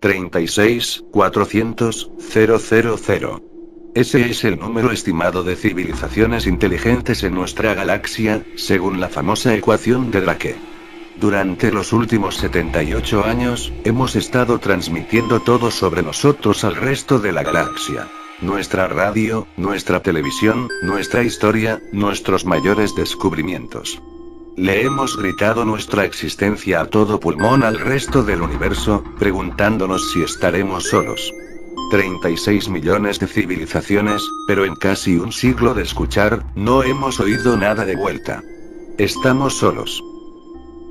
36.400.000. Ese es el número estimado de civilizaciones inteligentes en nuestra galaxia, según la famosa ecuación de Drake. Durante los últimos 78 años, hemos estado transmitiendo todo sobre nosotros al resto de la galaxia. Nuestra radio, nuestra televisión, nuestra historia, nuestros mayores descubrimientos. Le hemos gritado nuestra existencia a todo pulmón al resto del universo, preguntándonos si estaremos solos. 36 millones de civilizaciones, pero en casi un siglo de escuchar, no hemos oído nada de vuelta. Estamos solos.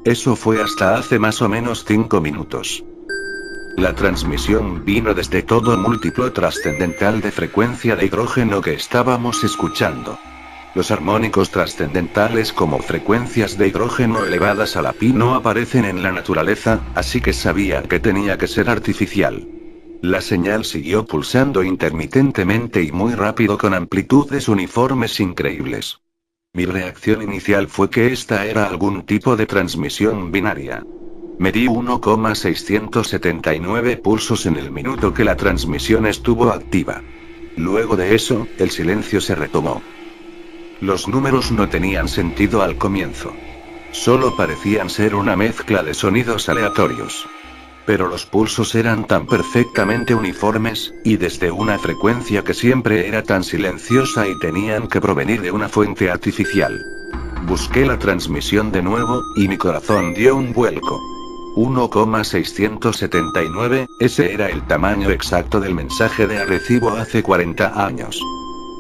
Eso fue hasta hace más o menos 5 minutos. La transmisión vino desde todo múltiplo trascendental de frecuencia de hidrógeno que estábamos escuchando. Los armónicos trascendentales como frecuencias de hidrógeno elevadas a la pi no aparecen en la naturaleza, así que sabía que tenía que ser artificial. La señal siguió pulsando intermitentemente y muy rápido con amplitudes uniformes increíbles. Mi reacción inicial fue que esta era algún tipo de transmisión binaria. Medí 1,679 pulsos en el minuto que la transmisión estuvo activa. Luego de eso, el silencio se retomó. Los números no tenían sentido al comienzo. Solo parecían ser una mezcla de sonidos aleatorios. Pero los pulsos eran tan perfectamente uniformes, y desde una frecuencia que siempre era tan silenciosa y tenían que provenir de una fuente artificial. Busqué la transmisión de nuevo, y mi corazón dio un vuelco. 1,679, ese era el tamaño exacto del mensaje de Arecibo hace 40 años.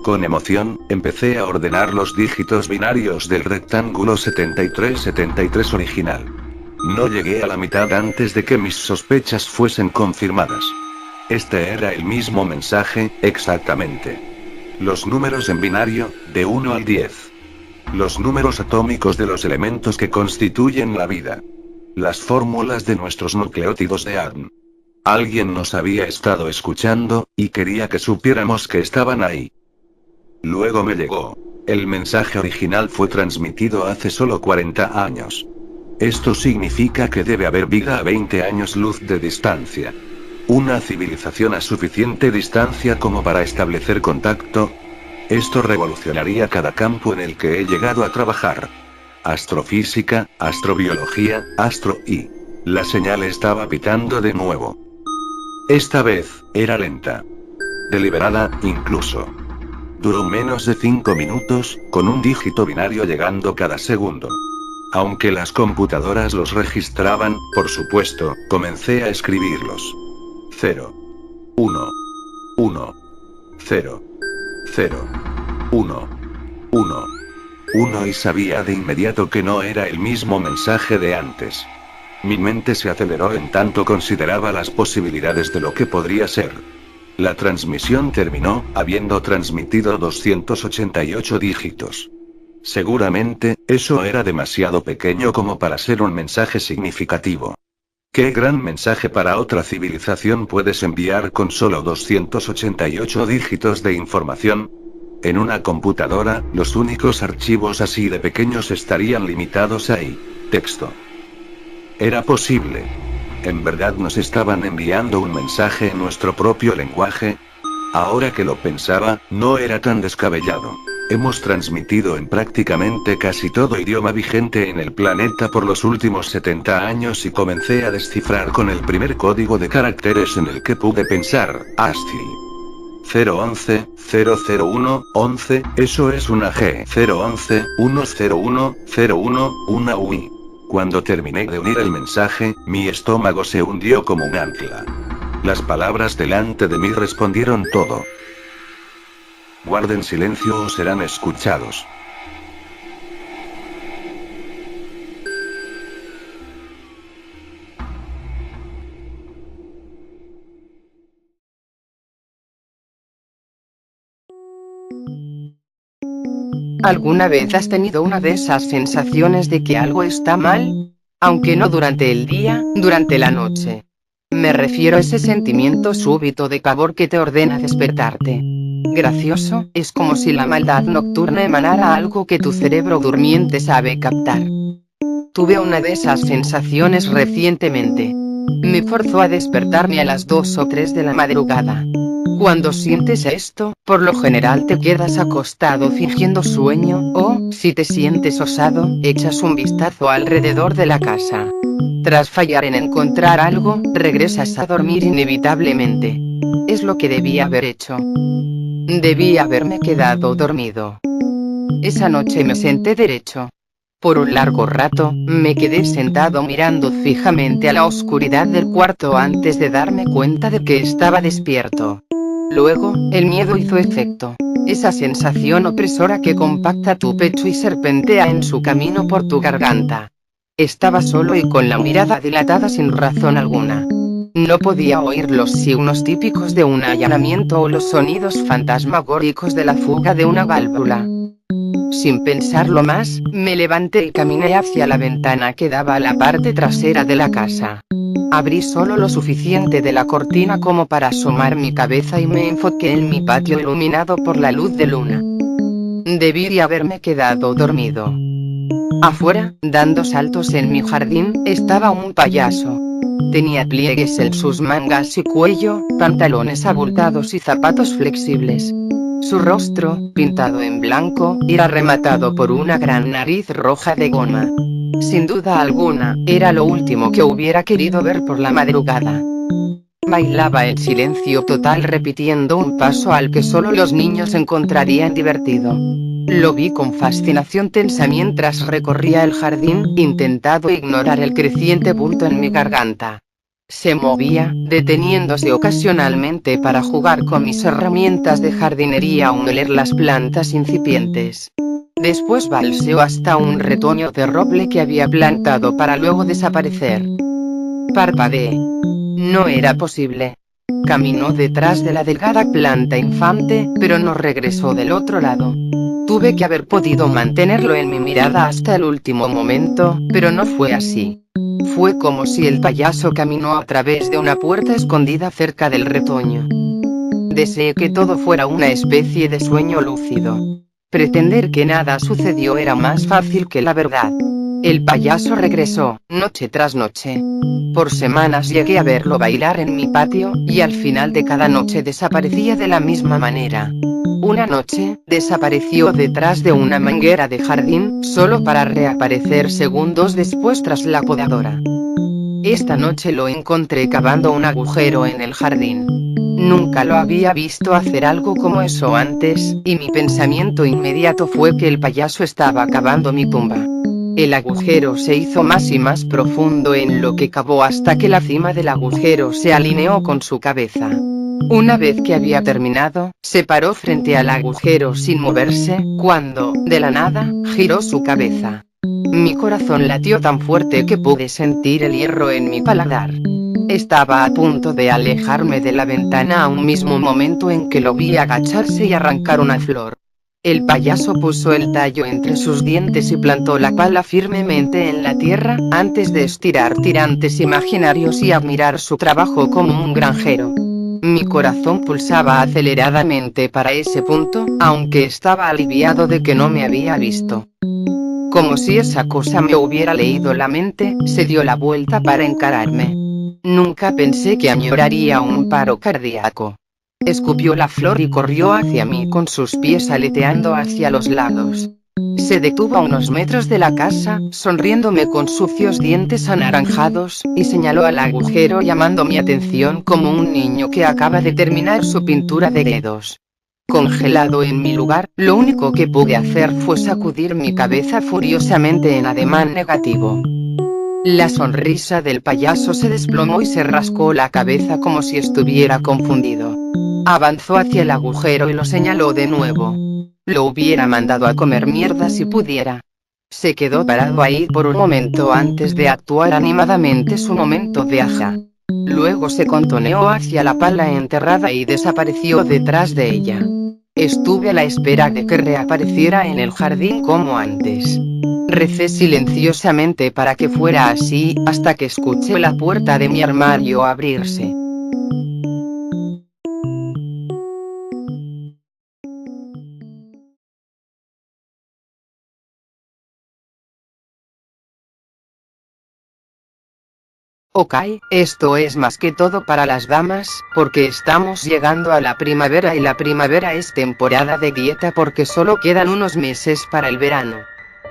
Con emoción, empecé a ordenar los dígitos binarios del rectángulo 7373 original. No llegué a la mitad antes de que mis sospechas fuesen confirmadas. Este era el mismo mensaje, exactamente. Los números en binario, de 1 al 10. Los números atómicos de los elementos que constituyen la vida. Las fórmulas de nuestros nucleótidos de ADN. Alguien nos había estado escuchando, y quería que supiéramos que estaban ahí. Luego me llegó. El mensaje original fue transmitido hace solo 40 años. Esto significa que debe haber vida a 20 años luz de distancia. Una civilización a suficiente distancia como para establecer contacto. Esto revolucionaría cada campo en el que he llegado a trabajar. Astrofísica, astrobiología, y. La señal estaba pitando de nuevo. Esta vez, era lenta. Deliberada, incluso. Duró menos de 5 minutos, con un dígito binario llegando cada segundo. Aunque las computadoras los registraban, por supuesto, comencé a escribirlos. 0. 1. 1. 0. 0. 1. 1. 1 y sabía de inmediato que no era el mismo mensaje de antes. Mi mente se aceleró en tanto consideraba las posibilidades de lo que podría ser. La transmisión terminó, habiendo transmitido 288 dígitos. Seguramente, eso era demasiado pequeño como para ser un mensaje significativo. ¿Qué gran mensaje para otra civilización puedes enviar con solo 288 dígitos de información? En una computadora, los únicos archivos así de pequeños estarían limitados a texto. Era posible. ¿En verdad nos estaban enviando un mensaje en nuestro propio lenguaje? Ahora que lo pensaba, no era tan descabellado. Hemos transmitido en prácticamente casi todo idioma vigente en el planeta por los últimos 70 años y comencé a descifrar con el primer código de caracteres en el que pude pensar, ASCII. 011, 001, 11, eso es una G. 011, 101, 01, una UI. Cuando terminé de unir el mensaje, mi estómago se hundió como un ancla. Las palabras delante de mí respondieron todo. Guarden silencio o serán escuchados. ¿Alguna vez has tenido una de esas sensaciones de que algo está mal? Aunque no durante el día, durante la noche. Me refiero a ese sentimiento súbito de pavor que te ordena despertarte. Gracioso, es como si la maldad nocturna emanara algo que tu cerebro durmiente sabe captar. Tuve una de esas sensaciones recientemente. Me forzó a despertarme a las 2 o 3 de la madrugada. Cuando sientes esto, por lo general te quedas acostado fingiendo sueño, o, si te sientes osado, echas un vistazo alrededor de la casa. Tras fallar en encontrar algo, regresas a dormir inevitablemente. Es lo que debía haber hecho. Debí haberme quedado dormido. Esa noche me senté derecho. Por un largo rato, me quedé sentado mirando fijamente a la oscuridad del cuarto antes de darme cuenta de que estaba despierto. Luego, el miedo hizo efecto. Esa sensación opresora que compacta tu pecho y serpentea en su camino por tu garganta. Estaba solo y con la mirada dilatada sin razón alguna. No podía oír los signos típicos de un allanamiento o los sonidos fantasmagóricos de la fuga de una válvula. Sin pensarlo más, me levanté y caminé hacia la ventana que daba a la parte trasera de la casa. Abrí solo lo suficiente de la cortina como para asomar mi cabeza y me enfoqué en mi patio iluminado por la luz de luna. Debí haberme quedado dormido. Afuera, dando saltos en mi jardín, estaba un payaso. Tenía pliegues en sus mangas y cuello, pantalones abultados y zapatos flexibles. Su rostro, pintado en blanco, era rematado por una gran nariz roja de goma. Sin duda alguna, era lo último que hubiera querido ver por la madrugada. Bailaba en silencio total repitiendo un paso al que solo los niños encontrarían divertido. Lo vi con fascinación tensa mientras recorría el jardín, intentando ignorar el creciente bulto en mi garganta. Se movía, deteniéndose ocasionalmente para jugar con mis herramientas de jardinería o oler las plantas incipientes. Después balseó hasta un retoño de roble que había plantado para luego desaparecer. Parpadeé. No era posible. Caminó detrás de la delgada planta infante, pero no regresó del otro lado. Tuve que haber podido mantenerlo en mi mirada hasta el último momento, pero no fue así. Fue como si el payaso caminó a través de una puerta escondida cerca del retoño. Deseé que todo fuera una especie de sueño lúcido. Pretender que nada sucedió era más fácil que la verdad. El payaso regresó, noche tras noche. Por semanas llegué a verlo bailar en mi patio, y al final de cada noche desaparecía de la misma manera. Una noche, desapareció detrás de una manguera de jardín, solo para reaparecer segundos después tras la podadora. Esta noche lo encontré cavando un agujero en el jardín. Nunca lo había visto hacer algo como eso antes, y mi pensamiento inmediato fue que el payaso estaba cavando mi tumba. El agujero se hizo más y más profundo en lo que cavó hasta que la cima del agujero se alineó con su cabeza. Una vez que había terminado, se paró frente al agujero sin moverse, cuando, de la nada, giró su cabeza. Mi corazón latió tan fuerte que pude sentir el hierro en mi paladar. Estaba a punto de alejarme de la ventana a un mismo momento en que lo vi agacharse y arrancar una flor. El payaso puso el tallo entre sus dientes y plantó la pala firmemente en la tierra, antes de estirar tirantes imaginarios y admirar su trabajo como un granjero. Mi corazón pulsaba aceleradamente para ese punto, aunque estaba aliviado de que no me había visto. Como si esa cosa me hubiera leído la mente, se dio la vuelta para encararme. Nunca pensé que añoraría un paro cardíaco. Escupió la flor y corrió hacia mí con sus pies aleteando hacia los lados. Se detuvo a unos metros de la casa, sonriéndome con sucios dientes anaranjados, y señaló al agujero llamando mi atención como un niño que acaba de terminar su pintura de dedos. Congelado en mi lugar, lo único que pude hacer fue sacudir mi cabeza furiosamente en ademán negativo. La sonrisa del payaso se desplomó y se rascó la cabeza como si estuviera confundido. Avanzó hacia el agujero y lo señaló de nuevo. Lo hubiera mandado a comer mierda si pudiera. Se quedó parado ahí por un momento antes de actuar animadamente su momento de aja. Luego se contoneó hacia la pala enterrada y desapareció detrás de ella. Estuve a la espera de que reapareciera en el jardín como antes. Recé silenciosamente para que fuera así, hasta que escuché la puerta de mi armario abrirse. Ok, esto es más que todo para las damas, porque estamos llegando a la primavera y la primavera es temporada de dieta porque solo quedan unos meses para el verano.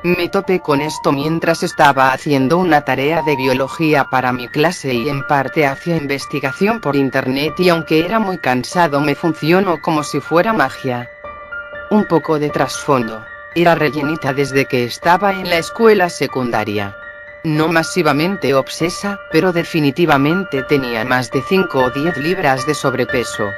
Me topé con esto mientras estaba haciendo una tarea de biología para mi clase y en parte hacía investigación por internet y aunque era muy cansado me funcionó como si fuera magia. Un poco de trasfondo. Era rellenita desde que estaba en la escuela secundaria. No masivamente obsesa, pero definitivamente tenía más de 5 o 10 libras de sobrepeso.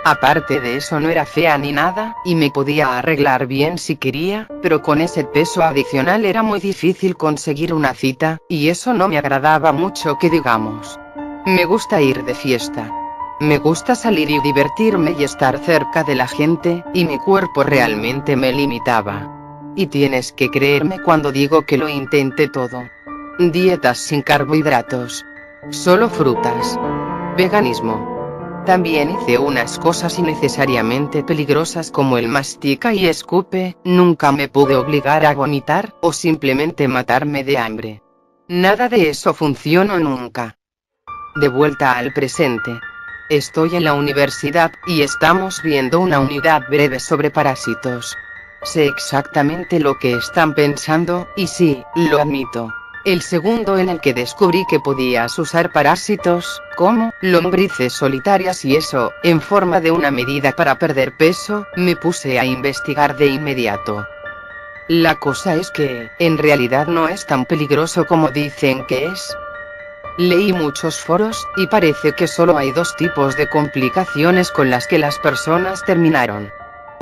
Aparte de eso no era fea ni nada, y me podía arreglar bien si quería, pero con ese peso adicional era muy difícil conseguir una cita, y eso no me agradaba mucho que digamos. Me gusta ir de fiesta. Me gusta salir y divertirme y estar cerca de la gente, y mi cuerpo realmente me limitaba. Y tienes que creerme cuando digo que lo intenté todo. Dietas sin carbohidratos. Solo frutas. Veganismo. También hice unas cosas innecesariamente peligrosas como el mastica y escupe, nunca me pude obligar a vomitar, o simplemente matarme de hambre. Nada de eso funcionó nunca. De vuelta al presente. Estoy en la universidad, y estamos viendo una unidad breve sobre parásitos. Sé exactamente lo que están pensando, y sí, lo admito. El segundo en el que descubrí que podías usar parásitos, como lombrices solitarias y eso, en forma de una medida para perder peso, me puse a investigar de inmediato. La cosa es que, en realidad no es tan peligroso como dicen que es. Leí muchos foros, y parece que solo hay dos tipos de complicaciones con las que las personas terminaron.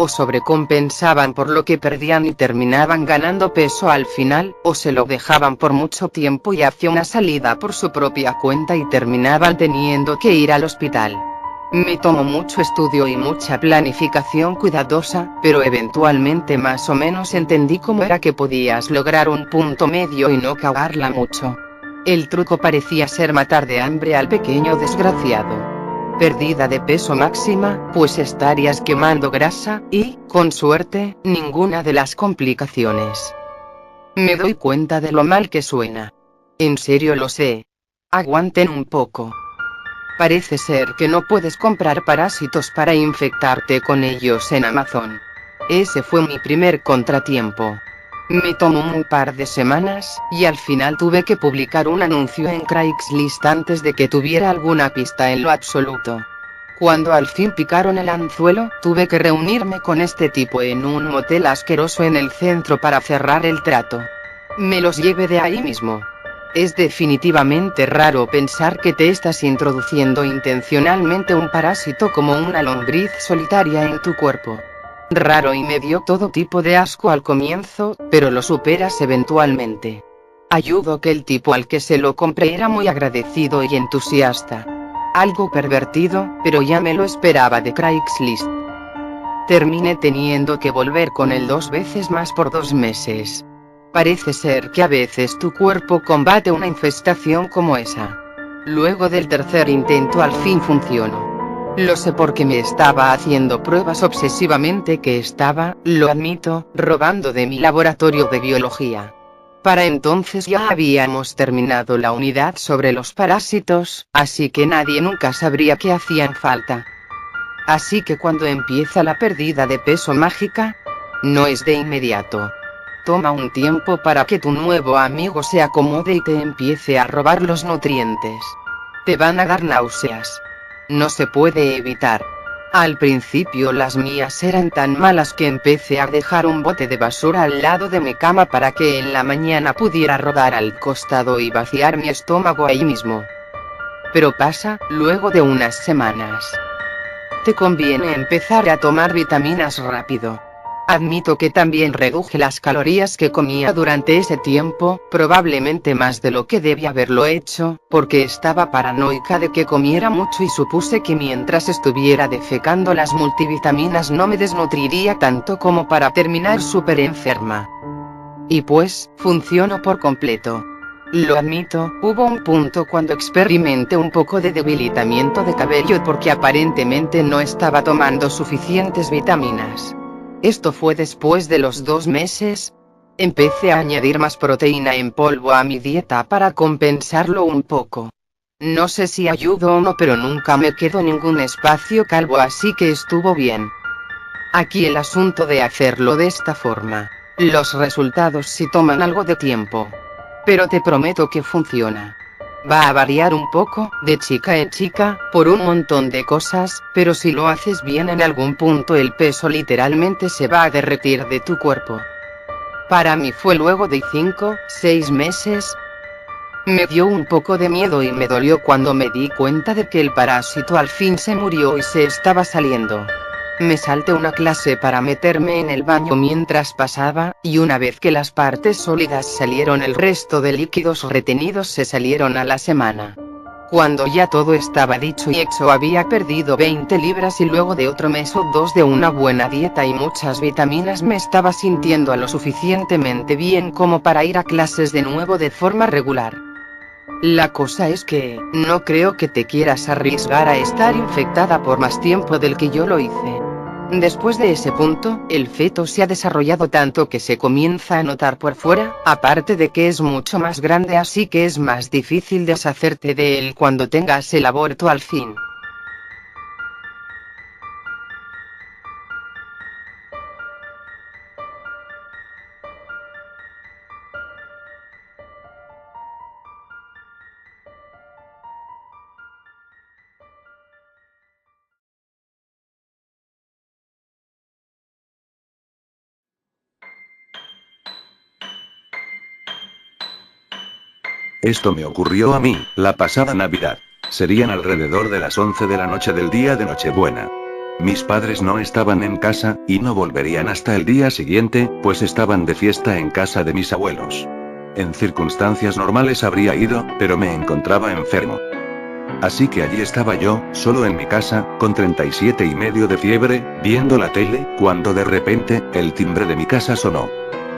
O sobrecompensaban por lo que perdían y terminaban ganando peso al final, o se lo dejaban por mucho tiempo y hacia una salida por su propia cuenta y terminaban teniendo que ir al hospital. Me tomó mucho estudio y mucha planificación cuidadosa, pero eventualmente más o menos entendí cómo era que podías lograr un punto medio y no cagarla mucho. El truco parecía ser matar de hambre al pequeño desgraciado. Pérdida de peso máxima, pues estarías quemando grasa, y, con suerte, ninguna de las complicaciones. Me doy cuenta de lo mal que suena. En serio lo sé. Aguanten un poco. Parece ser que no puedes comprar parásitos para infectarte con ellos en Amazon. Ese fue mi primer contratiempo. Me tomó un par de semanas, y al final tuve que publicar un anuncio en Craigslist antes de que tuviera alguna pista en lo absoluto. Cuando al fin picaron el anzuelo, tuve que reunirme con este tipo en un motel asqueroso en el centro para cerrar el trato. Me los llevé de ahí mismo. Es definitivamente raro pensar que te estás introduciendo intencionalmente un parásito como una lombriz solitaria en tu cuerpo. Raro y me dio todo tipo de asco al comienzo, pero lo superas eventualmente. Ayudo que el tipo al que se lo compré era muy agradecido y entusiasta. Algo pervertido, pero ya me lo esperaba de Craigslist. Terminé teniendo que volver con él 2 veces más por 2 meses. Parece ser que a veces tu cuerpo combate una infestación como esa. Luego del tercer intento al fin funcionó. Lo sé porque me estaba haciendo pruebas obsesivamente que estaba, lo admito, robando de mi laboratorio de biología. Para entonces ya habíamos terminado la unidad sobre los parásitos, así que nadie nunca sabría que hacían falta. Así que cuando empieza la pérdida de peso mágica, no es de inmediato. Toma un tiempo para que tu nuevo amigo se acomode y te empiece a robar los nutrientes. Te van a dar náuseas. No se puede evitar. Al principio las mías eran tan malas que empecé a dejar un bote de basura al lado de mi cama para que en la mañana pudiera rodar al costado y vaciar mi estómago ahí mismo. Pero pasa, luego de unas semanas. Te conviene empezar a tomar vitaminas rápido. Admito que también reduje las calorías que comía durante ese tiempo, probablemente más de lo que debía haberlo hecho, porque estaba paranoica de que comiera mucho y supuse que mientras estuviera defecando las multivitaminas no me desnutriría tanto como para terminar súper enferma. Y pues, funcionó por completo. Lo admito, hubo un punto cuando experimenté un poco de debilitamiento de cabello porque aparentemente no estaba tomando suficientes vitaminas. Esto fue después de los 2 meses. Empecé a añadir más proteína en polvo a mi dieta para compensarlo un poco. No sé si ayudo o no, pero nunca me quedó ningún espacio calvo, así que estuvo bien. Aquí el asunto de hacerlo de esta forma. Los resultados sí toman algo de tiempo. Pero te prometo que funciona. Va a variar un poco, de chica en chica, por un montón de cosas, pero si lo haces bien en algún punto el peso literalmente se va a derretir de tu cuerpo. Para mí fue luego de 5, 6 meses. Me dio un poco de miedo y me dolió cuando me di cuenta de que el parásito al fin se murió y se estaba saliendo. Me salté una clase para meterme en el baño mientras pasaba, y una vez que las partes sólidas salieron, el resto de líquidos retenidos se salieron a la semana. Cuando ya todo estaba dicho y hecho, había perdido 20 libras y luego de otro mes o dos de una buena dieta y muchas vitaminas me estaba sintiendo lo suficientemente bien como para ir a clases de nuevo de forma regular. La cosa es que, no creo que te quieras arriesgar a estar infectada por más tiempo del que yo lo hice. Después de ese punto, el feto se ha desarrollado tanto que se comienza a notar por fuera, aparte de que es mucho más grande, así que es más difícil deshacerte de él cuando tengas el aborto al fin. Esto me ocurrió a mí, la pasada Navidad. Serían alrededor de las 11 de la noche del día de Nochebuena. Mis padres no estaban en casa, y no volverían hasta el día siguiente, pues estaban de fiesta en casa de mis abuelos. En circunstancias normales habría ido, pero me encontraba enfermo. Así que allí estaba yo, solo en mi casa, con 37,5 de fiebre, viendo la tele, cuando de repente, el timbre de mi casa sonó.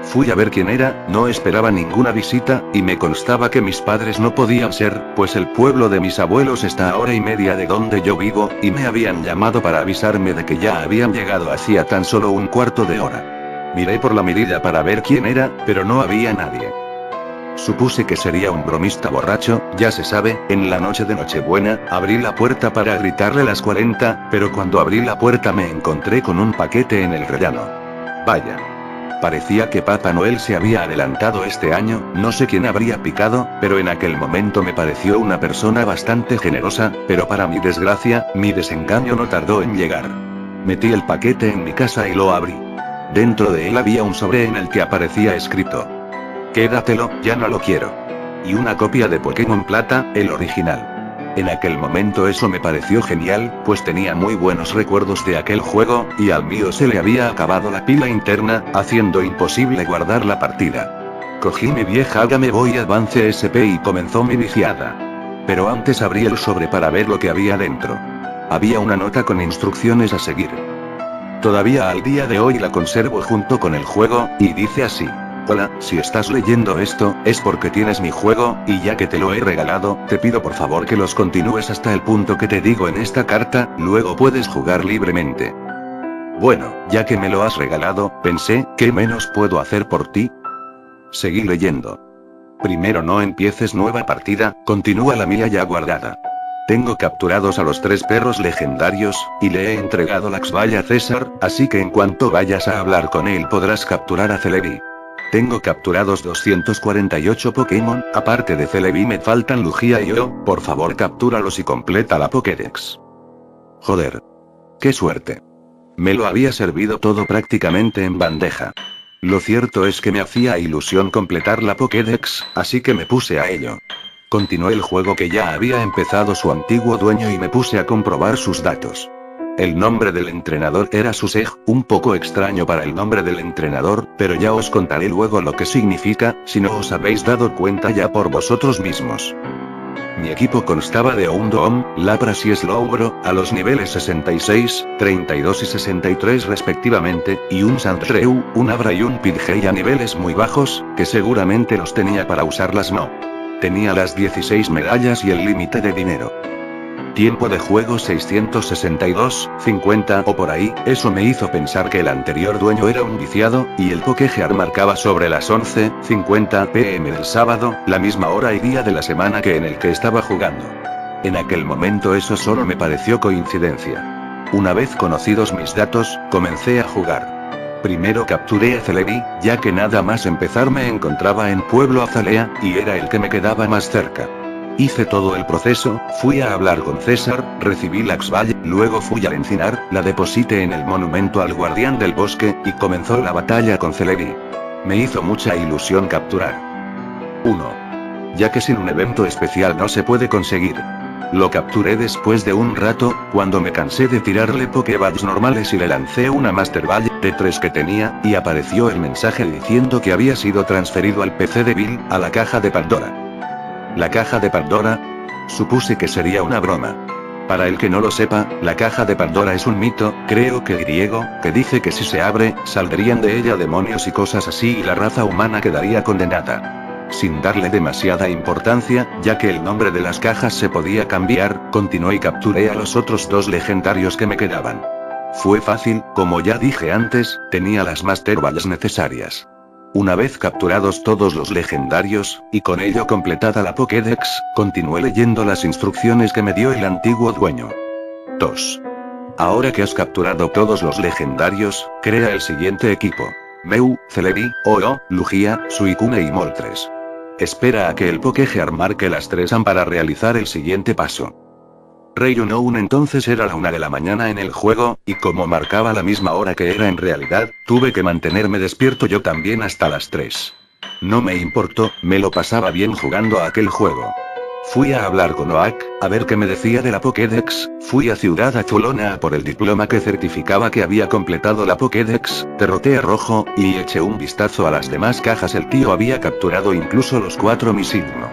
Fui a ver quién era, no esperaba ninguna visita, y me constaba que mis padres no podían ser, pues el pueblo de mis abuelos está a 1 hora y media de donde yo vivo, y me habían llamado para avisarme de que ya habían llegado hacía tan solo un cuarto de hora. Miré por la mirilla para ver quién era, pero no había nadie. Supuse que sería un bromista borracho, ya se sabe, en la noche de Nochebuena, abrí la puerta para gritarle las 40, pero cuando abrí la puerta me encontré con un paquete en el rellano. Vaya. Parecía que Papá Noel se había adelantado este año, no sé quién habría picado, pero en aquel momento me pareció una persona bastante generosa, pero para mi desgracia, mi desengaño no tardó en llegar. Metí el paquete en mi casa y lo abrí. Dentro de él había un sobre en el que aparecía escrito: quédatelo, ya no lo quiero. Y una copia de Pokémon Plata, el original. En aquel momento eso me pareció genial, pues tenía muy buenos recuerdos de aquel juego, y al mío se le había acabado la pila interna, haciendo imposible guardar la partida. Cogí mi vieja Game Boy Advance SP y comenzó mi viciada. Pero antes abrí el sobre para ver lo que había dentro. Había una nota con instrucciones a seguir. Todavía al día de hoy la conservo junto con el juego, y dice así: hola, si estás leyendo esto, es porque tienes mi juego, y ya que te lo he regalado, te pido por favor que los continúes hasta el punto que te digo en esta carta, luego puedes jugar libremente. Bueno, ya que me lo has regalado, pensé, ¿qué menos puedo hacer por ti? Seguí leyendo. Primero no empieces nueva partida, continúa la mía ya guardada. Tengo capturados a los 3 perros legendarios, y le he entregado la Xvalla a César, así que en cuanto vayas a hablar con él podrás capturar a Celebi. Tengo capturados 248 Pokémon, aparte de Celebi me faltan Lugia y yo, por favor captúralos y completa la Pokédex. Joder. Qué suerte. Me lo había servido todo prácticamente en bandeja. Lo cierto es que me hacía ilusión completar la Pokédex, así que me puse a ello. Continué el juego que ya había empezado su antiguo dueño y me puse a comprobar sus datos. El nombre del entrenador era Susej, un poco extraño para el nombre del entrenador, pero ya os contaré luego lo que significa, si no os habéis dado cuenta ya por vosotros mismos. Mi equipo constaba de Houndoom, Lapras y Slowbro, a los niveles 66, 32 y 63 respectivamente, y un Sandshrew, un Abra y un Pidgey a niveles muy bajos, que seguramente los tenía para usarlas no. Tenía las 16 medallas y el límite de dinero. Tiempo de juego 662, 50 o por ahí, eso me hizo pensar que el anterior dueño era un viciado, y el Pokégear marcaba sobre las 11:50 p.m. del sábado, la misma hora y día de la semana que en el que estaba jugando. En aquel momento eso solo me pareció coincidencia. Una vez conocidos mis datos, comencé a jugar. Primero capturé a Celebi, ya que nada más empezar me encontraba en Pueblo Azalea, y era el que me quedaba más cerca. Hice todo el proceso, fui a hablar con César, recibí la Xval, luego fui al Encinar, la deposité en el monumento al guardián del bosque, y comenzó la batalla con Celebi. Me hizo mucha ilusión capturar 1. Ya que sin un evento especial no se puede conseguir. Lo capturé después de un rato, cuando me cansé de tirarle Pokéballs normales y le lancé una Master Ball de 3 que tenía, y apareció el mensaje diciendo que había sido transferido al PC de Bill, a la caja de Pandora. ¿La caja de Pandora? Supuse que sería una broma. Para el que no lo sepa, la caja de Pandora es un mito, creo que griego, que dice que si se abre, saldrían de ella demonios y cosas así y la raza humana quedaría condenada. Sin darle demasiada importancia, ya que el nombre de las cajas se podía cambiar, continué y capturé a los otros 2 legendarios que me quedaban. Fue fácil, como ya dije antes, tenía las Master Balls necesarias. Una vez capturados todos los legendarios, y con ello completada la Pokédex, continué leyendo las instrucciones que me dio el antiguo dueño. 2. Ahora que has capturado todos los legendarios, crea el siguiente equipo. Mew, Celebi, Oh-Oh, Lugia, Suicune y Moltres. Espera a que el Pokégear marque las 3 AM para realizar el siguiente paso. Rayunoun entonces era la 1 de la mañana en el juego, y como marcaba la misma hora que era en realidad, tuve que mantenerme despierto yo también hasta las 3. No me importó, me lo pasaba bien jugando a aquel juego. Fui a hablar con Oak, a ver qué me decía de la Pokédex, fui a Ciudad Azulona a por el diploma que certificaba que había completado la Pokédex, derroté a Rojo, y eché un vistazo a las demás cajas. El tío había capturado incluso los 4 Misigno.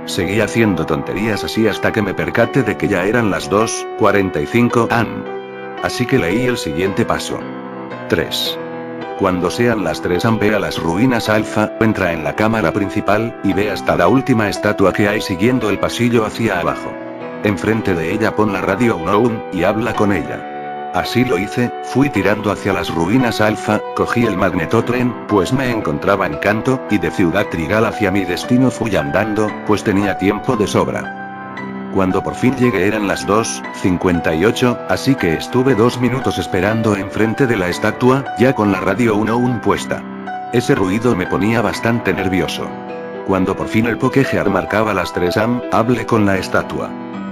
Seguí haciendo tonterías así hasta que me percaté de que ya eran las 2:45 AM. Así que leí el siguiente paso. 3. Cuando sean las 3 AM ve a las ruinas Alfa, entra en la cámara principal, y ve hasta la última estatua que hay siguiendo el pasillo hacia abajo. Enfrente de ella pon la radio Unknown, y habla con ella. Así lo hice, fui tirando hacia las ruinas Alfa, cogí el magnetotren, pues me encontraba en Kanto, y de Ciudad Trigal hacia mi destino fui andando, pues tenía tiempo de sobra. Cuando por fin llegué eran las 2:58, así que estuve 2 minutos esperando enfrente de la estatua, ya con la radio Unknown puesta. Ese ruido me ponía bastante nervioso. Cuando por fin el Pokégear marcaba las 3 AM, hablé con la estatua.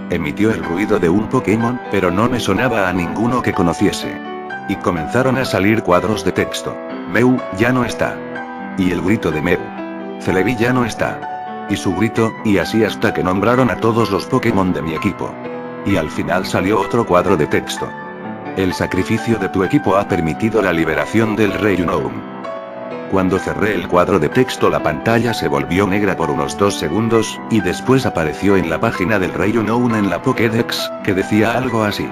Emitió el ruido de un Pokémon, pero no me sonaba a ninguno que conociese. Y comenzaron a salir cuadros de texto. Mew, ya no está. Y el grito de Mew. Celebi ya no está. Y su grito, y así hasta que nombraron a todos los Pokémon de mi equipo. Y al final salió otro cuadro de texto. El sacrificio de tu equipo ha permitido la liberación del Rey Unknown. Cuando cerré el cuadro de texto la pantalla se volvió negra por unos 2 segundos, y después apareció en la página del Rey Unknown en la Pokédex, que decía algo así.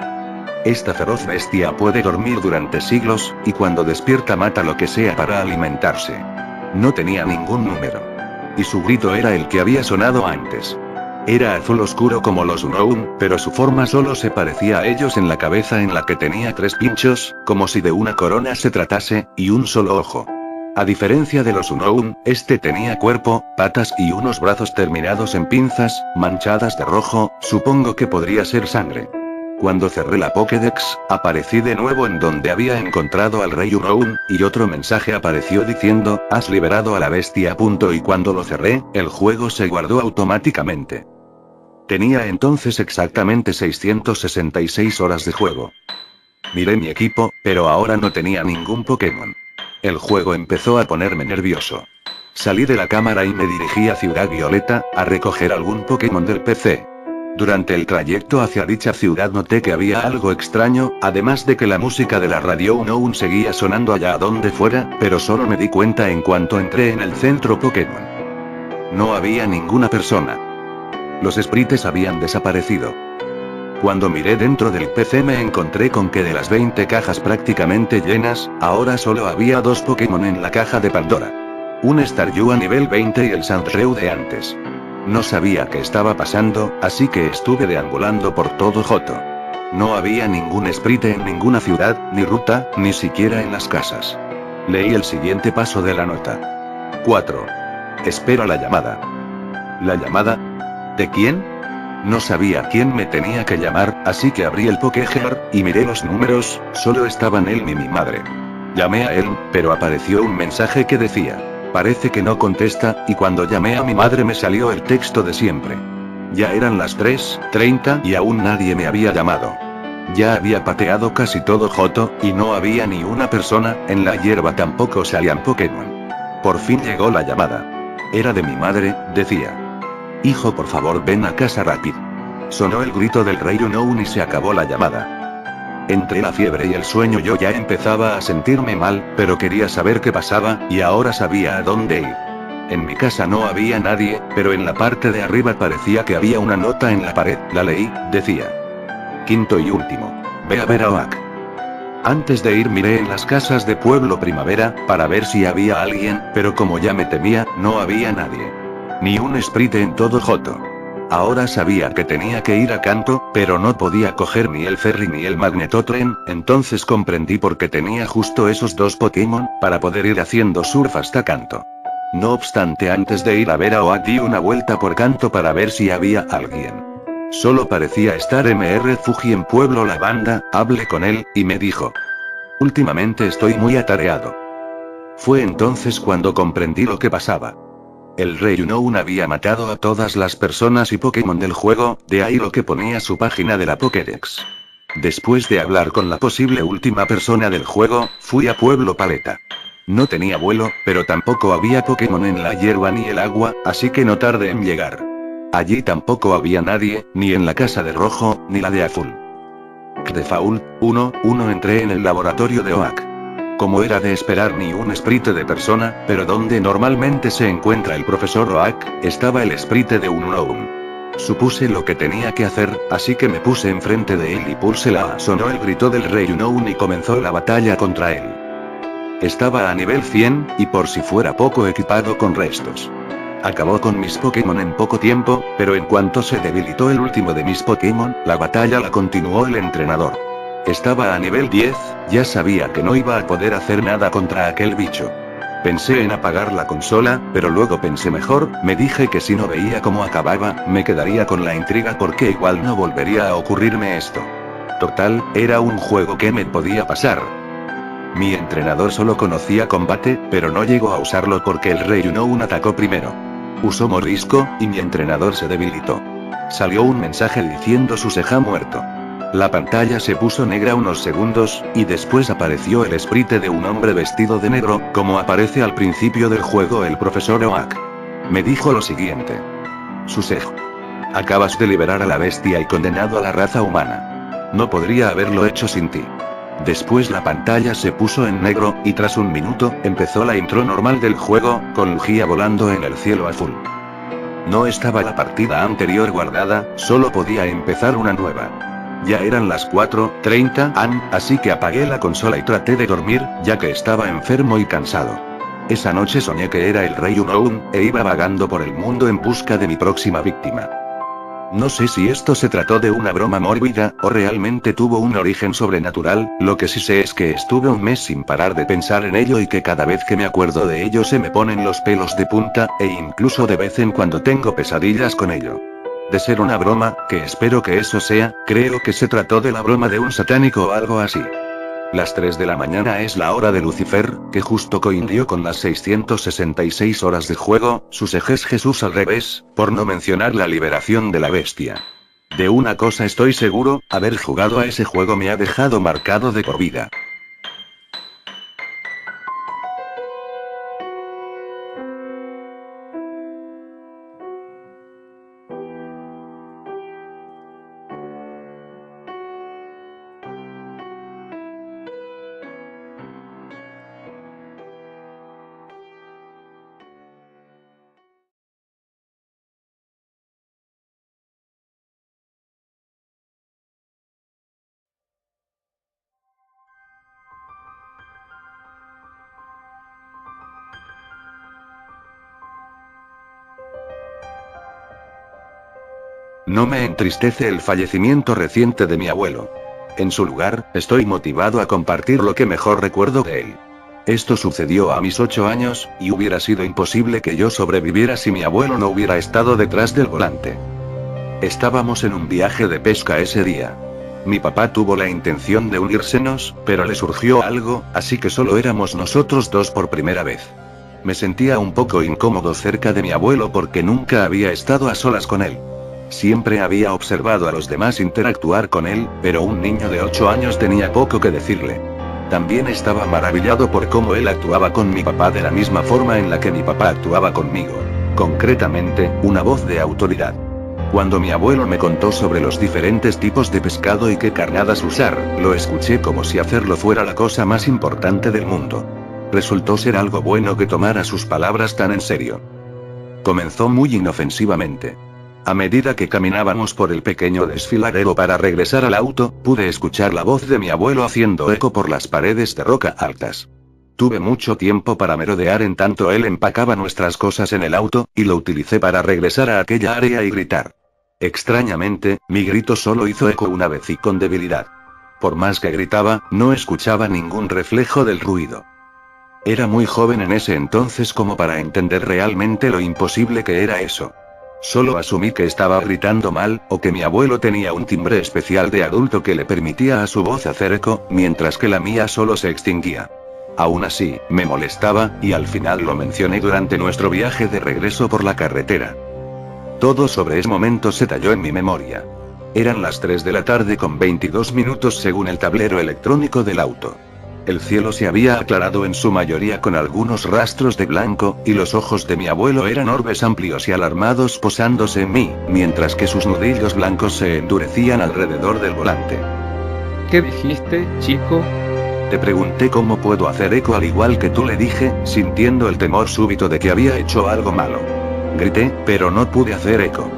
Esta feroz bestia puede dormir durante siglos, y cuando despierta mata lo que sea para alimentarse. No tenía ningún número. Y su grito era el que había sonado antes. Era azul oscuro como los Unknown, pero su forma solo se parecía a ellos en la cabeza en la que tenía 3 pinchos, como si de una corona se tratase, y un solo ojo. A diferencia de los Unknown, este tenía cuerpo, patas y unos brazos terminados en pinzas, manchadas de rojo, supongo que podría ser sangre. Cuando cerré la Pokédex, aparecí de nuevo en donde había encontrado al Rey Unknown, y otro mensaje apareció diciendo, has liberado a la bestia. Y cuando lo cerré, el juego se guardó automáticamente. Tenía entonces exactamente 666 horas de juego. Miré mi equipo, pero ahora no tenía ningún Pokémon. El juego empezó a ponerme nervioso. Salí de la cámara y me dirigí a Ciudad Violeta, a recoger algún Pokémon del PC. Durante el trayecto hacia dicha ciudad noté que había algo extraño, además de que la música de la radio Unknown seguía sonando allá donde fuera, pero solo me di cuenta en cuanto entré en el centro Pokémon. No había ninguna persona. Los sprites habían desaparecido. Cuando miré dentro del PC me encontré con que de las 20 cajas prácticamente llenas, ahora solo había 2 Pokémon en la caja de Pandora. Un Staryu a nivel 20 y el Sandshrew de antes. No sabía qué estaba pasando, así que estuve deambulando por todo Johto. No había ningún sprite en ninguna ciudad, ni ruta, ni siquiera en las casas. Leí el siguiente paso de la nota. 4. Espera la llamada. ¿La llamada? ¿De quién? No sabía quién me tenía que llamar, así que abrí el Pokégear, y miré los números, solo estaban él y mi madre. Llamé a él, pero apareció un mensaje que decía: parece que no contesta, y cuando llamé a mi madre me salió el texto de siempre. Ya eran las 3:30 y aún nadie me había llamado. Ya había pateado casi todo Johto, y no había ni una persona, en la hierba tampoco salían Pokémon. Por fin llegó la llamada. Era de mi madre, decía: hijo, por favor ven a casa rápido. Sonó el grito del rey Unown y se acabó la llamada. Entre la fiebre y el sueño yo ya empezaba a sentirme mal, pero quería saber qué pasaba, y ahora sabía a dónde ir. En mi casa no había nadie, pero en la parte de arriba parecía que había una nota en la pared. La leí, decía: quinto y último. Ve a ver a Oak. Antes de ir miré en las casas de Pueblo Primavera, para ver si había alguien, pero como ya me temía, no había nadie. Ni un sprite en todo Johto. Ahora sabía que tenía que ir a Kanto, pero no podía coger ni el ferry ni el magnetotren, entonces comprendí por qué tenía justo esos dos Pokémon, para poder ir haciendo surf hasta Kanto. No obstante, antes de ir a ver a Oak di una vuelta por Kanto para ver si había alguien. Solo parecía estar Mr. Fuji en Pueblo Lavanda. Hablé con él, y me dijo: últimamente estoy muy atareado. Fue entonces cuando comprendí lo que pasaba. El rey Unown había matado a todas las personas y Pokémon del juego, de ahí lo que ponía su página de la Pokédex. Después de hablar con la posible última persona del juego, fui a Pueblo Paleta. No tenía vuelo, pero tampoco había Pokémon en la hierba ni el agua, así que no tardé en llegar. Allí tampoco había nadie, ni en la casa de Rojo, ni la de Azul. Default 1:1 entré en el laboratorio de Oak. Como era de esperar, ni un sprite de persona, pero donde normalmente se encuentra el profesor Oak, estaba el sprite de Unown. Supuse lo que tenía que hacer, así que me puse enfrente de él y pulsé la A. Sonó el grito del rey Unown y comenzó la batalla contra él. Estaba a nivel 100, y por si fuera poco equipado con restos. Acabó con mis Pokémon en poco tiempo, pero en cuanto se debilitó el último de mis Pokémon, la batalla la continuó el entrenador. Estaba a nivel 10, ya sabía que no iba a poder hacer nada contra aquel bicho. Pensé en apagar la consola, pero luego pensé mejor, me dije que si no veía cómo acababa, me quedaría con la intriga porque igual no volvería a ocurrirme esto. Total, era un juego que me podía pasar. Mi entrenador solo conocía combate, pero no llegó a usarlo porque el rey Unown atacó primero. Usó mordisco, y mi entrenador se debilitó. Salió un mensaje diciendo su Seja muerto. La pantalla se puso negra unos segundos, y después apareció el sprite de un hombre vestido de negro, como aparece al principio del juego el profesor Oak. Me dijo lo siguiente: Susej, acabas de liberar a la bestia y condenado a la raza humana. No podría haberlo hecho sin ti. Después la pantalla se puso en negro, y tras un minuto, empezó la intro normal del juego, con Lugia volando en el cielo azul. No estaba la partida anterior guardada, solo podía empezar una nueva. Ya eran las 4:30 am, así que apagué la consola y traté de dormir, ya que estaba enfermo y cansado. Esa noche soñé que era el rey Unown, e iba vagando por el mundo en busca de mi próxima víctima. No sé si esto se trató de una broma mórbida, o realmente tuvo un origen sobrenatural, lo que sí sé es que estuve un mes sin parar de pensar en ello y que cada vez que me acuerdo de ello se me ponen los pelos de punta, e incluso de vez en cuando tengo pesadillas con ello. De ser una broma, que espero que eso sea, creo que se trató de la broma de un satánico o algo así. Las 3 de la mañana es la hora de Lucifer, que justo coincidió con las 666 horas de juego, sus ejes Jesús al revés, por no mencionar la liberación de la bestia. De una cosa estoy seguro, haber jugado a ese juego me ha dejado marcado de por vida. No me entristece el fallecimiento reciente de mi abuelo. En su lugar, estoy motivado a compartir lo que mejor recuerdo de él. Esto sucedió a mis 8 años, y hubiera sido imposible que yo sobreviviera si mi abuelo no hubiera estado detrás del volante. Estábamos en un viaje de pesca ese día. Mi papá tuvo la intención de unírsenos, pero le surgió algo, así que solo éramos nosotros dos por primera vez. Me sentía un poco incómodo cerca de mi abuelo porque nunca había estado a solas con él. Siempre había observado a los demás interactuar con él, pero un niño de 8 años tenía poco que decirle. También estaba maravillado por cómo él actuaba con mi papá de la misma forma en la que mi papá actuaba conmigo. Concretamente, una voz de autoridad. Cuando mi abuelo me contó sobre los diferentes tipos de pescado y qué carnadas usar, lo escuché como si hacerlo fuera la cosa más importante del mundo. Resultó ser algo bueno que tomara sus palabras tan en serio. Comenzó muy inofensivamente. A medida que caminábamos por el pequeño desfiladero para regresar al auto, pude escuchar la voz de mi abuelo haciendo eco por las paredes de roca altas. Tuve mucho tiempo para merodear en tanto él empacaba nuestras cosas en el auto, y lo utilicé para regresar a aquella área y gritar. Extrañamente, mi grito solo hizo eco una vez y con debilidad. Por más que gritaba, no escuchaba ningún reflejo del ruido. Era muy joven en ese entonces como para entender realmente lo imposible que era eso. Solo asumí que estaba gritando mal, o que mi abuelo tenía un timbre especial de adulto que le permitía a su voz hacer eco, mientras que la mía solo se extinguía. Aún así, me molestaba, y al final lo mencioné durante nuestro viaje de regreso por la carretera. Todo sobre ese momento se talló en mi memoria. Eran las 3 de la tarde con 22 minutos según el tablero electrónico del auto. El cielo se había aclarado en su mayoría con algunos rastros de blanco, y los ojos de mi abuelo eran orbes amplios y alarmados posándose en mí, mientras que sus nudillos blancos se endurecían alrededor del volante. ¿Qué dijiste, chico? Te pregunté cómo puedo hacer eco al igual que tú, le dije, sintiendo el temor súbito de que había hecho algo malo. Grité, pero no pude hacer eco.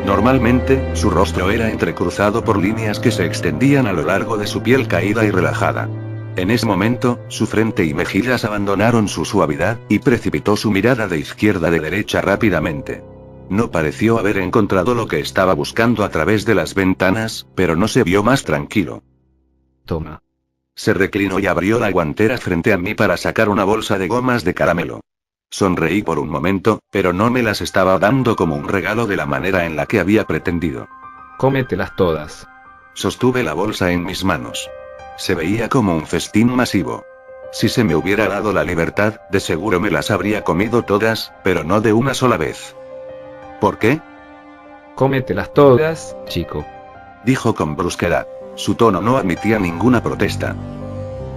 Normalmente, su rostro era entrecruzado por líneas que se extendían a lo largo de su piel caída y relajada. En ese momento, su frente y mejillas abandonaron su suavidad, y precipitó su mirada de izquierda a derecha rápidamente. No pareció haber encontrado lo que estaba buscando a través de las ventanas, pero no se vio más tranquilo. Toma. Se reclinó y abrió la guantera frente a mí para sacar una bolsa de gomas de caramelo. Sonreí por un momento, pero no me las estaba dando como un regalo de la manera en la que había pretendido. Cómetelas todas. Sostuve la bolsa en mis manos. Se veía como un festín masivo. Si se me hubiera dado la libertad, de seguro me las habría comido todas, pero no de una sola vez. ¿Por qué? Cómetelas todas, chico. Dijo con brusquedad. Su tono no admitía ninguna protesta.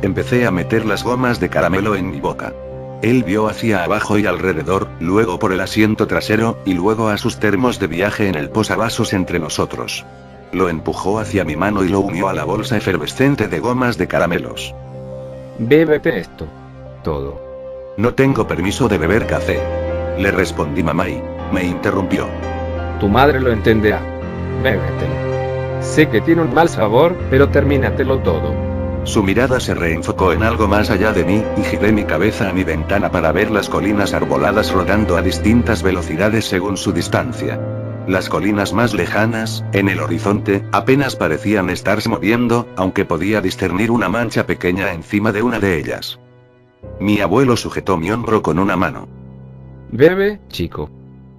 Empecé a meter las gomas de caramelo en mi boca. Él vio hacia abajo y alrededor, luego por el asiento trasero, y luego a sus termos de viaje en el posavasos entre nosotros. Lo empujó hacia mi mano y lo unió a la bolsa efervescente de gomas de caramelos. Bébete esto. Todo. No tengo permiso de beber café. Le respondí mamá y me interrumpió. Tu madre lo entenderá. Bébetelo. Sé que tiene un mal sabor, pero termínatelo todo. Su mirada se reenfocó en algo más allá de mí, y giré mi cabeza a mi ventana para ver las colinas arboladas rodando a distintas velocidades según su distancia. Las colinas más lejanas, en el horizonte, apenas parecían estarse moviendo, aunque podía discernir una mancha pequeña encima de una de ellas. Mi abuelo sujetó mi hombro con una mano. Bebe, chico.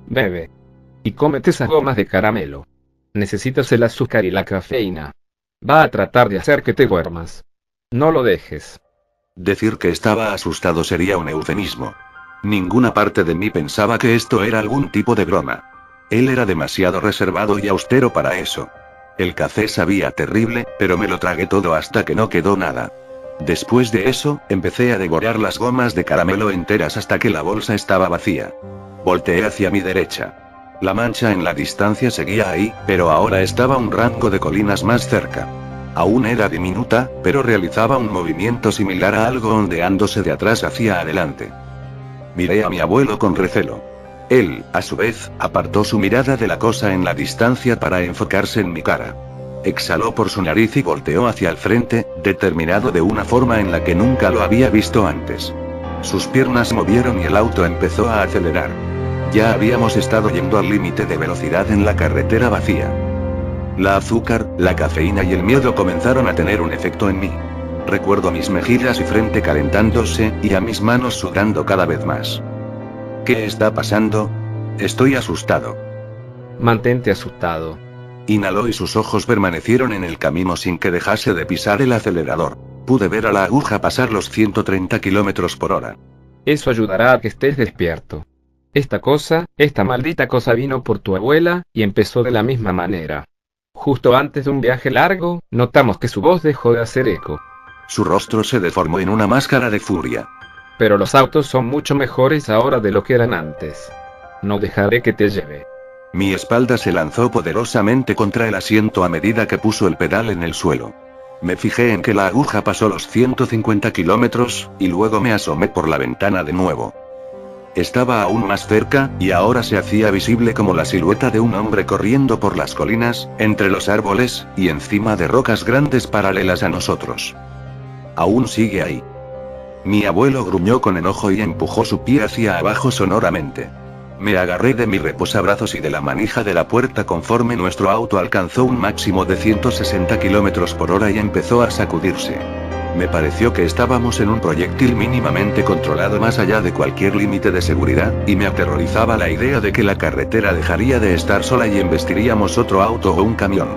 Bebe. Y cómete esas gomas de caramelo. Necesitas el azúcar y la cafeína. Va a tratar de hacer que te duermas. No lo dejes. Decir que estaba asustado sería un eufemismo. Ninguna parte de mí pensaba que esto era algún tipo de broma. Él era demasiado reservado y austero para eso. El café sabía terrible, pero me lo tragué todo hasta que no quedó nada. Después de eso, empecé a devorar las gomas de caramelo enteras hasta que la bolsa estaba vacía. Volteé hacia mi derecha. La mancha en la distancia seguía ahí, pero ahora estaba un rango de colinas más cerca. Aún era diminuta, pero realizaba un movimiento similar a algo ondeándose de atrás hacia adelante. Miré a mi abuelo con recelo. Él, a su vez, apartó su mirada de la cosa en la distancia para enfocarse en mi cara. Exhaló por su nariz y volteó hacia el frente, determinado de una forma en la que nunca lo había visto antes. Sus piernas se movieron y el auto empezó a acelerar. Ya habíamos estado yendo al límite de velocidad en la carretera vacía. La azúcar, la cafeína y el miedo comenzaron a tener un efecto en mí. Recuerdo mis mejillas y frente calentándose, y a mis manos sudando cada vez más. ¿Qué está pasando? Estoy asustado. Mantente asustado. Inhaló y sus ojos permanecieron en el camino sin que dejase de pisar el acelerador. Pude ver a la aguja pasar los 130 kilómetros por hora. Eso ayudará a que estés despierto. Esta maldita cosa vino por tu abuela, y empezó de la misma manera. Justo antes de un viaje largo, notamos que su voz dejó de hacer eco. Su rostro se deformó en una máscara de furia. Pero los autos son mucho mejores ahora de lo que eran antes. No dejaré que te lleve. Mi espalda se lanzó poderosamente contra el asiento a medida que puso el pedal en el suelo. Me fijé en que la aguja pasó los 150 kilómetros, y luego me asomé por la ventana de nuevo. Estaba aún más cerca, y ahora se hacía visible como la silueta de un hombre corriendo por las colinas, entre los árboles, y encima de rocas grandes paralelas a nosotros. Aún sigue ahí. Mi abuelo gruñó con enojo y empujó su pie hacia abajo sonoramente. Me agarré de mi reposabrazos y de la manija de la puerta conforme nuestro auto alcanzó un máximo de 160 kilómetros por hora y empezó a sacudirse. Me pareció que estábamos en un proyectil mínimamente controlado más allá de cualquier límite de seguridad, y me aterrorizaba la idea de que la carretera dejaría de estar sola y embestiríamos otro auto o un camión.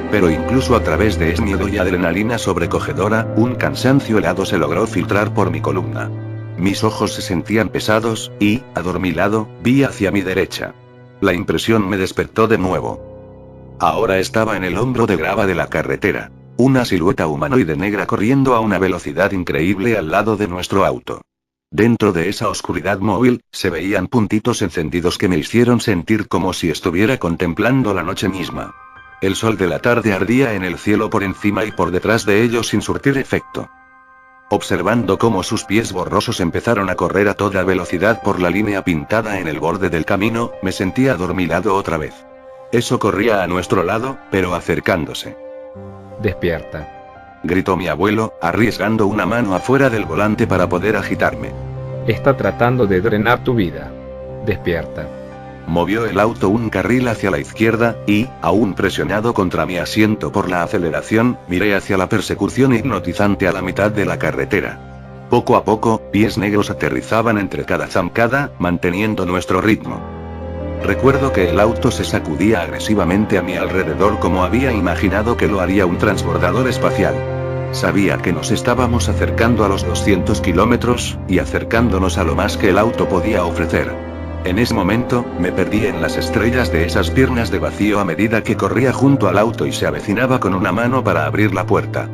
Pero incluso a través de ese miedo y adrenalina sobrecogedora, un cansancio helado se logró filtrar por mi columna. Mis ojos se sentían pesados, y, adormilado, vi hacia mi derecha. La impresión me despertó de nuevo. Ahora estaba en el hombro de grava de la carretera. Una silueta humanoide negra corriendo a una velocidad increíble al lado de nuestro auto. Dentro de esa oscuridad móvil, se veían puntitos encendidos que me hicieron sentir como si estuviera contemplando la noche misma. El sol de la tarde ardía en el cielo por encima y por detrás de ellos sin surtir efecto. Observando cómo sus pies borrosos empezaron a correr a toda velocidad por la línea pintada en el borde del camino, me sentí adormilado otra vez. Eso corría a nuestro lado, pero acercándose. Despierta. Gritó mi abuelo, arriesgando una mano afuera del volante para poder agitarme. Está tratando de drenar tu vida. Despierta. Movió el auto un carril hacia la izquierda, y, aún presionado contra mi asiento por la aceleración, miré hacia la persecución hipnotizante a la mitad de la carretera. Poco a poco, pies negros aterrizaban entre cada zancada, manteniendo nuestro ritmo. Recuerdo que el auto se sacudía agresivamente a mi alrededor como había imaginado que lo haría un transbordador espacial. Sabía que nos estábamos acercando a los 200 kilómetros, y acercándonos a lo más que el auto podía ofrecer. En ese momento, me perdí en las estrellas de esas piernas de vacío a medida que corría junto al auto y se avecinaba con una mano para abrir la puerta.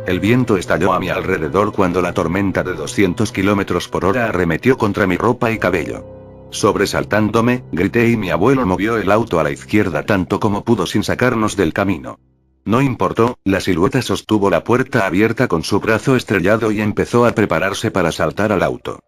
El viento estalló a mi alrededor cuando la tormenta de 200 kilómetros por hora arremetió contra mi ropa y cabello. Sobresaltándome, grité y mi abuelo movió el auto a la izquierda tanto como pudo sin sacarnos del camino. No importó, la silueta sostuvo la puerta abierta con su brazo estrellado y empezó a prepararse para saltar al auto.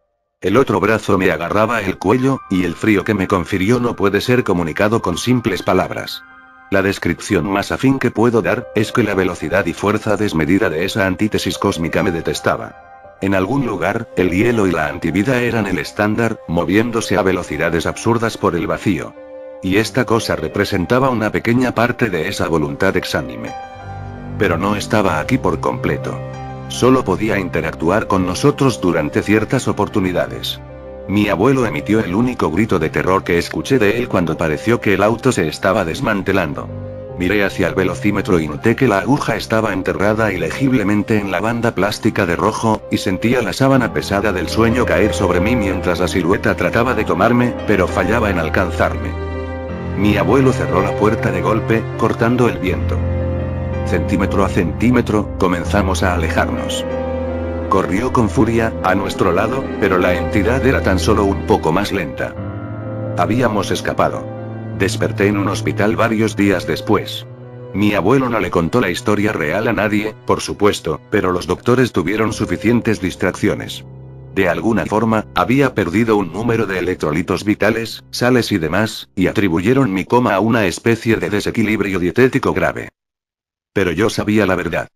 El otro brazo me agarraba el cuello, y el frío que me confirió no puede ser comunicado con simples palabras. La descripción más afín que puedo dar, es que la velocidad y fuerza desmedida de esa antítesis cósmica me detestaba. En algún lugar, el hielo y la antivida eran el estándar, moviéndose a velocidades absurdas por el vacío. Y esta cosa representaba una pequeña parte de esa voluntad exánime. Pero no estaba aquí por completo. Solo podía interactuar con nosotros durante ciertas oportunidades. Mi abuelo emitió el único grito de terror que escuché de él cuando pareció que el auto se estaba desmantelando. Miré hacia el velocímetro y noté que la aguja estaba enterrada ilegiblemente en la banda plástica de rojo, y sentía la sábana pesada del sueño caer sobre mí mientras la silueta trataba de tomarme, pero fallaba en alcanzarme. Mi abuelo cerró la puerta de golpe, cortando el viento. Centímetro a centímetro, comenzamos a alejarnos. Corrió con furia, a nuestro lado, pero la entidad era tan solo un poco más lenta. Habíamos escapado. Desperté en un hospital varios días después. Mi abuelo no le contó la historia real a nadie, por supuesto, pero los doctores tuvieron suficientes distracciones. De alguna forma, había perdido un número de electrolitos vitales, sales y demás, y atribuyeron mi coma a una especie de desequilibrio dietético grave. Pero yo sabía la verdad.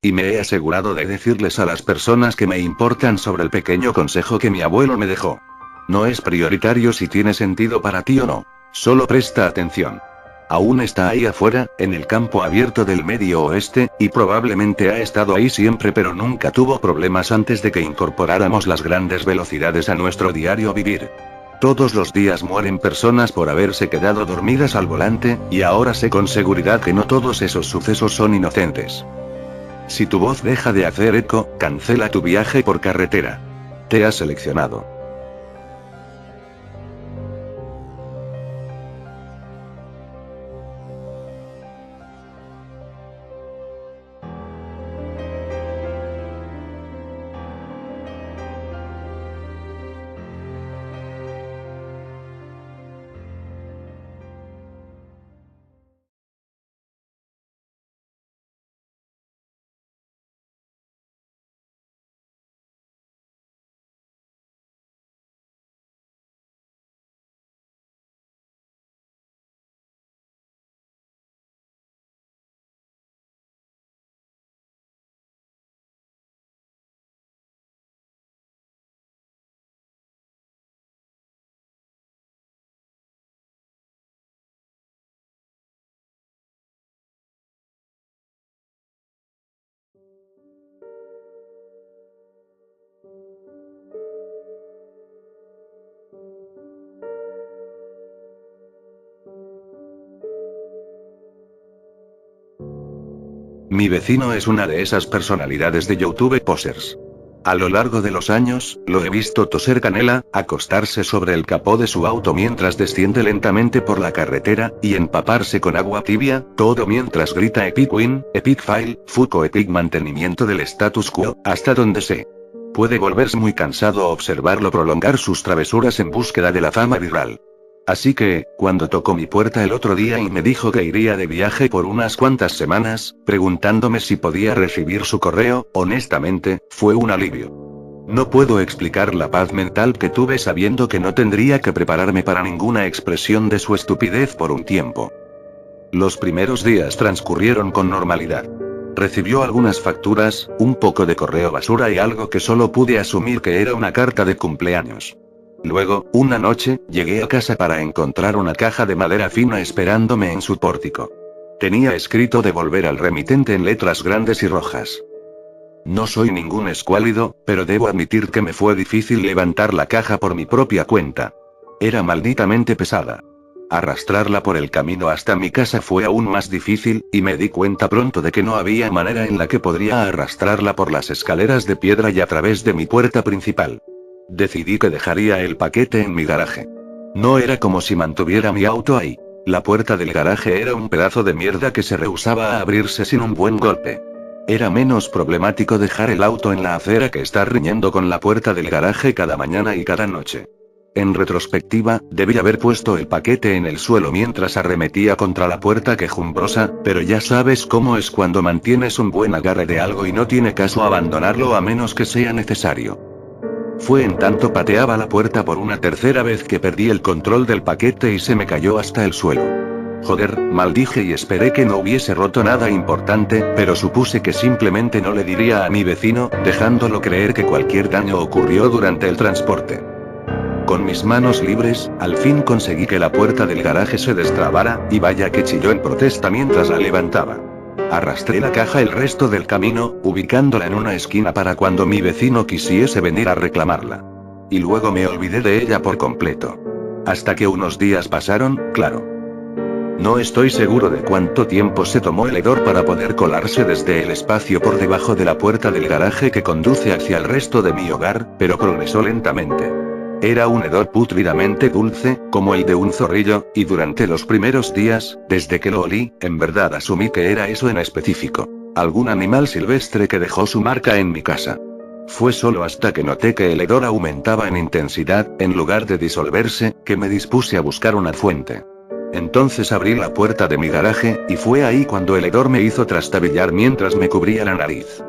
Y me he asegurado de decirles a las personas que me importan sobre el pequeño consejo que mi abuelo me dejó. No es prioritario si tiene sentido para ti o no. Solo presta atención. Aún está ahí afuera, en el campo abierto del Medio Oeste, y probablemente ha estado ahí siempre pero nunca tuvo problemas antes de que incorporáramos las grandes velocidades a nuestro diario vivir. Todos los días mueren personas por haberse quedado dormidas al volante, y ahora sé con seguridad que no todos esos sucesos son inocentes. Si tu voz deja de hacer eco, cancela tu viaje por carretera. Te has seleccionado. Mi vecino es una de esas personalidades de YouTube posers. A lo largo de los años, lo he visto toser canela, acostarse sobre el capó de su auto mientras desciende lentamente por la carretera, y empaparse con agua tibia, todo mientras grita Epic Win, Epic Fail, Fuco Epic mantenimiento del status quo, hasta donde sé. Puede volverse muy cansado observarlo prolongar sus travesuras en búsqueda de la fama viral. Así que, cuando tocó mi puerta el otro día y me dijo que iría de viaje por unas cuantas semanas, preguntándome si podía recibir su correo, honestamente, fue un alivio. No puedo explicar la paz mental que tuve sabiendo que no tendría que prepararme para ninguna expresión de su estupidez por un tiempo. Los primeros días transcurrieron con normalidad. Recibió algunas facturas, un poco de correo basura y algo que solo pude asumir que era una carta de cumpleaños. Luego, una noche, llegué a casa para encontrar una caja de madera fina esperándome en su pórtico. Tenía escrito devolver al remitente en letras grandes y rojas. No soy ningún escuálido, pero debo admitir que me fue difícil levantar la caja por mi propia cuenta. Era malditamente pesada. Arrastrarla por el camino hasta mi casa fue aún más difícil, y me di cuenta pronto de que no había manera en la que podría arrastrarla por las escaleras de piedra y a través de mi puerta principal. Decidí que dejaría el paquete en mi garaje. No era como si mantuviera mi auto ahí. La puerta del garaje era un pedazo de mierda que se rehusaba a abrirse sin un buen golpe. Era menos problemático dejar el auto en la acera que estar riñendo con la puerta del garaje cada mañana y cada noche. En retrospectiva, debí haber puesto el paquete en el suelo mientras arremetía contra la puerta quejumbrosa, pero ya sabes cómo es cuando mantienes un buen agarre de algo y no tiene caso abandonarlo a menos que sea necesario. Fue en tanto pateaba la puerta por una tercera vez que perdí el control del paquete y se me cayó hasta el suelo. Joder, maldije y esperé que no hubiese roto nada importante, pero supuse que simplemente no le diría a mi vecino, dejándolo creer que cualquier daño ocurrió durante el transporte. Con mis manos libres, al fin conseguí que la puerta del garaje se destrabara, y vaya que chilló en protesta mientras la levantaba. Arrastré la caja el resto del camino, ubicándola en una esquina para cuando mi vecino quisiese venir a reclamarla. Y luego me olvidé de ella por completo. Hasta que unos días pasaron, claro. No estoy seguro de cuánto tiempo se tomó el hedor para poder colarse desde el espacio por debajo de la puerta del garaje que conduce hacia el resto de mi hogar, pero progresó lentamente. Era un hedor pútridamente dulce, como el de un zorrillo, y durante los primeros días, desde que lo olí, en verdad asumí que era eso en específico. Algún animal silvestre que dejó su marca en mi casa. Fue solo hasta que noté que el hedor aumentaba en intensidad, en lugar de disolverse, que me dispuse a buscar una fuente. Entonces abrí la puerta de mi garaje, y fue ahí cuando el hedor me hizo trastabillar mientras me cubría la nariz.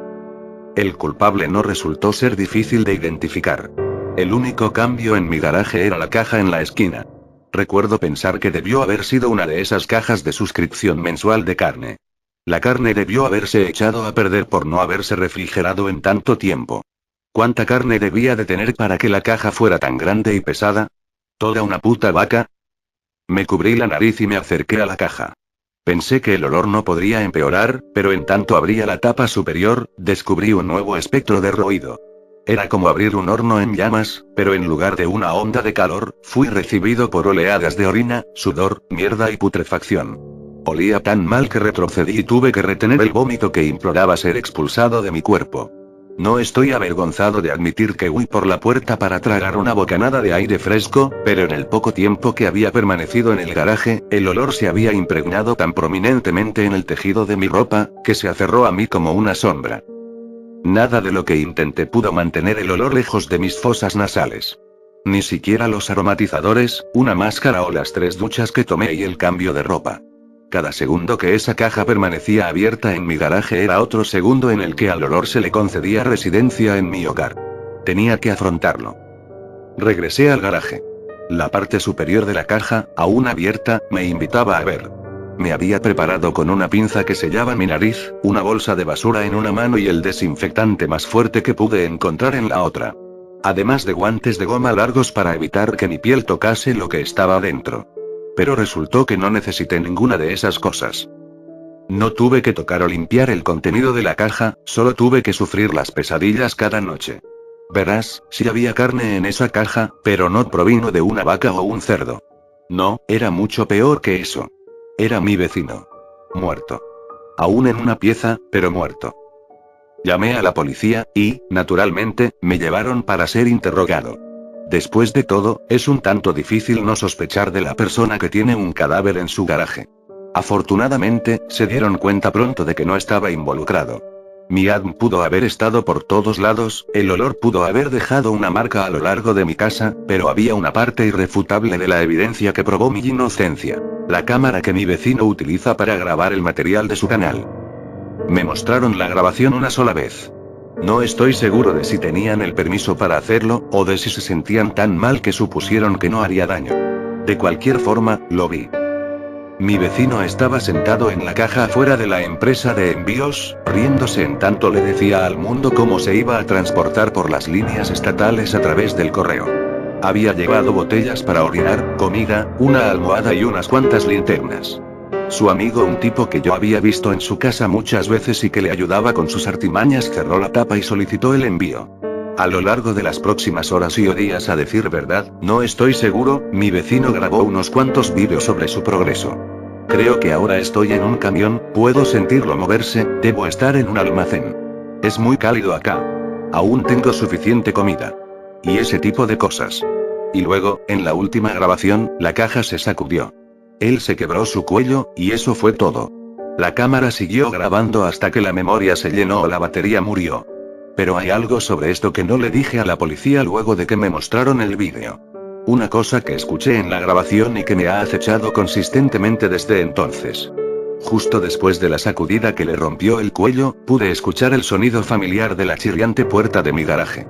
El culpable no resultó ser difícil de identificar. El único cambio en mi garaje era la caja en la esquina. Recuerdo pensar que debió haber sido una de esas cajas de suscripción mensual de carne. La carne debió haberse echado a perder por no haberse refrigerado en tanto tiempo. ¿Cuánta carne debía de tener para que la caja fuera tan grande y pesada? ¿Toda una puta vaca? Me cubrí la nariz y me acerqué a la caja. Pensé que el olor no podría empeorar, pero en tanto abría la tapa superior, descubrí un nuevo espectro de roído. Era como abrir un horno en llamas, pero en lugar de una onda de calor, fui recibido por oleadas de orina, sudor, mierda y putrefacción. Olía tan mal que retrocedí y tuve que retener el vómito que imploraba ser expulsado de mi cuerpo. No estoy avergonzado de admitir que huí por la puerta para tragar una bocanada de aire fresco, pero en el poco tiempo que había permanecido en el garaje, el olor se había impregnado tan prominentemente en el tejido de mi ropa, que se aferró a mí como una sombra. Nada de lo que intenté pudo mantener el olor lejos de mis fosas nasales. Ni siquiera los aromatizadores, una máscara o las 3 duchas que tomé y el cambio de ropa. Cada segundo que esa caja permanecía abierta en mi garaje era otro segundo en el que al olor se le concedía residencia en mi hogar. Tenía que afrontarlo. Regresé al garaje. La parte superior de la caja, aún abierta, me invitaba a ver. Me había preparado con una pinza que sellaba mi nariz, una bolsa de basura en una mano y el desinfectante más fuerte que pude encontrar en la otra. Además de guantes de goma largos para evitar que mi piel tocase lo que estaba dentro. Pero resultó que no necesité ninguna de esas cosas. No tuve que tocar o limpiar el contenido de la caja, solo tuve que sufrir las pesadillas cada noche. Verás, sí había carne en esa caja, pero no provino de una vaca o un cerdo. No, era mucho peor que eso. Era mi vecino. Muerto. Aún en una pieza, pero muerto. Llamé a la policía, y, naturalmente, me llevaron para ser interrogado. Después de todo, es un tanto difícil no sospechar de la persona que tiene un cadáver en su garaje. Afortunadamente, se dieron cuenta pronto de que no estaba involucrado. Mi ADN pudo haber estado por todos lados, el olor pudo haber dejado una marca a lo largo de mi casa, pero había una parte irrefutable de la evidencia que probó mi inocencia. La cámara que mi vecino utiliza para grabar el material de su canal. Me mostraron la grabación una sola vez. No estoy seguro de si tenían el permiso para hacerlo, o de si se sentían tan mal que supusieron que no haría daño. De cualquier forma, lo vi. Mi vecino estaba sentado en la caja afuera de la empresa de envíos, riéndose en tanto le decía al mundo cómo se iba a transportar por las líneas estatales a través del correo. Había llevado botellas para orinar, comida, una almohada y unas cuantas linternas. Su amigo, un tipo que yo había visto en su casa muchas veces y que le ayudaba con sus artimañas, cerró la tapa y solicitó el envío. A lo largo de las próximas horas y o días, a decir verdad, no estoy seguro, mi vecino grabó unos cuantos vídeos sobre su progreso. Creo que ahora estoy en un camión, puedo sentirlo moverse, debo estar en un almacén. Es muy cálido acá. Aún tengo suficiente comida. Y ese tipo de cosas. Y luego, en la última grabación, la caja se sacudió. Él se quebró su cuello, y eso fue todo. La cámara siguió grabando hasta que la memoria se llenó o la batería murió. Pero hay algo sobre esto que no le dije a la policía luego de que me mostraron el vídeo. Una cosa que escuché en la grabación y que me ha acechado consistentemente desde entonces. Justo después de la sacudida que le rompió el cuello, pude escuchar el sonido familiar de la chirriante puerta de mi garaje.